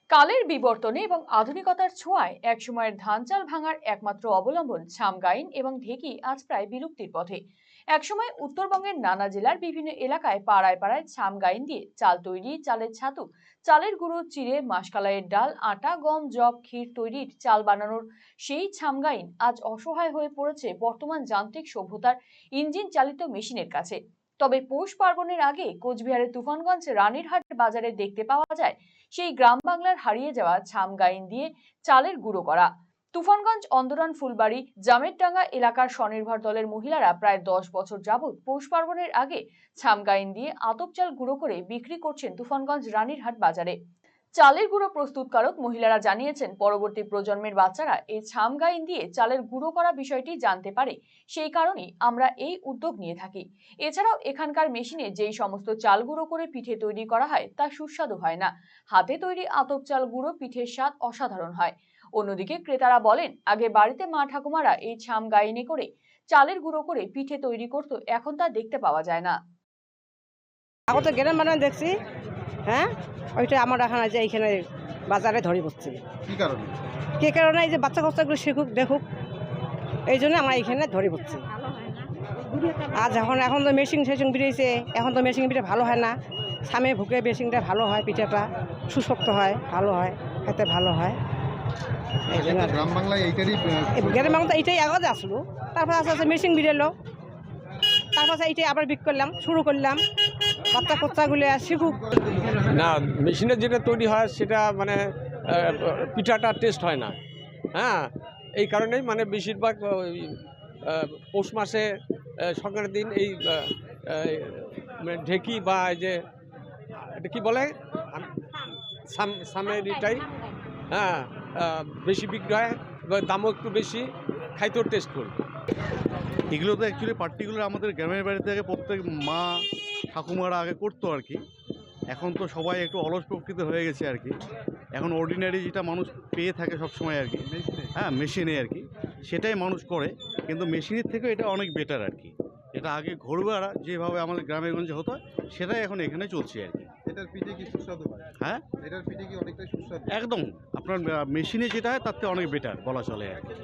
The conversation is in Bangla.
কালের বিবর্তনে এবং আধুনিকতার ছোঁয়ায় একসময়ের ধান চাল ভাঙার একমাত্র অবলম্বন ছামগাইন এবং ঢেকি আজ প্রায় বিলুপ্তির পথে। একসময় উত্তরবঙ্গের নানা জেলার বিভিন্ন এলাকায় পাড়ায় পাড়ায় ছামগাইন দিয়ে চাল তৈরি, চালের ছাতু, চালের গুঁড়ো চিড়ে, মাসকলাইয়ের ডাল, আটা, গম, জব, ক্ষীর তৈরির চাল বানানোর সেই ছামগাইন আজ অসহায় হয়ে পড়েছে বর্তমান যান্ত্রিক সভ্যতার ইঞ্জিন চালিত মেশিনের কাছে। তবে পৌষ পার্বণের আগে কোচবিহারের তুফানগঞ্জ রানীরহাট বাজারে দেখতে পাওয়া যায় সেই গ্রাম বাংলার হারিয়ে যাওয়া ছামগাইন দিয়ে চালের গুঁড়ো করা। তুফানগঞ্জ, অন্দরান, ফুলবাড়ি, জামেরডাঙ্গা এলাকার স্বনির্ভর দলের মহিলারা প্রায় 10 বছর যাবৎ পৌষ পার্বণের আগে ছামগাইন দিয়ে আতপ চাল গুঁড়ো করে বিক্রি করছেন তুফানগঞ্জ রানীরহাট বাজারে। চালের গুঁড়ো প্রস্তুতকারক মহিলারা জানিয়েছেন, পরবর্তী প্রজন্মের বাচ্চারা এই ছামগাইন দিয়ে চালের গুঁড়ো করা বিষয়টি জানতে পারে, সেই কারণেই আমরা এই উদ্যোগ নিয়ে থাকি। এছাড়াও এখানকার মেশিনে যেই সমস্ত চাল গুঁড়ো করে পিঠে তৈরি করা হয় তা সুস্বাদু হয় না। হাতে তৈরি আতপ চাল গুঁড়ো পিঠের স্বাদ অসাধারণ হয়। অন্যদিকে ক্রেতারা বলেন, আগে বাড়িতে মা ঠাকুমারা এই ছামগাইনে করে চালের গুঁড়ো করে পিঠে তৈরি করত, এখন তা দেখতে পাওয়া যায় না। এখন তো গ্রাম বানান দেখছি। হ্যাঁ, ওইটা আমার এখন আছে এইখানে বাজারে ধরে বসছে। কি কারণে? এই যে বাচ্চা কাচ্চাগুলো শিখুক দেখুক, এই জন্য আমরা এইখানে ধরে বসছি। আর এখন তো মেশিন বেরিয়েছে, এখন তো মেশিন পিঠে ভালো হয় না। সামনে ভুকে মেশিনটা ভালো হয়, পিঠাটা সুশক্ত হয়, ভালো হয়, খেতে ভালো হয়। গ্রাম বাংলায় গ্রাম বাংলা এইটাই আগে আসলো, তারপর আস্তে আস্তে মেশিন বেরোলো, তারপর এইটাই আবার শুরু করলাম। বাচ্চা কোচ্চাগুলো শিখুক। না, মেশিনের যেটা তৈরি হয় সেটা মানে পিঠাটা টেস্ট হয় না। হ্যাঁ, এই কারণেই মানে বেশিরভাগ পৌষ মাসে সংক্রান্তির দিন এই মানে ঢেকি বা এই যে এটা কী বলে সামেরিটাই, হ্যাঁ, বেশি বিক্রি হয়, দামও একটু বেশি, খাইতেও টেস্ট করবে। এগুলো তো অ্যাকচুয়ালি পার্টিকুলার আমাদের গ্রামের বাড়ি থেকে প্রত্যেক মা ঠাকুমারা আগে করতো আর কি। এখন তো সবাই একটু অলস প্রকৃতির হয়ে গেছে আর কি। এখন অর্ডিনারি যেটা মানুষ পেয়ে থাকে সবসময় আর কি, হ্যাঁ, মেশিনে আর কি, সেটাই মানুষ করে। কিন্তু মেশিনের থেকেও এটা অনেক বেটার আর কি। এটা আগে ঘরোয়া যেভাবে আমাদের গ্রামে গঞ্জে হতো, সেটাই এখন এখানে চলছে আর কি। এটার পিঠে কি সুস্বাদু হয়? হ্যাঁ, এটার পিঠে কি অনেকটাই সুস্বাদু? একদম। আপনার মেশিনে যেটা হয় তার থেকে অনেক বেটার বলা চলে আর কি।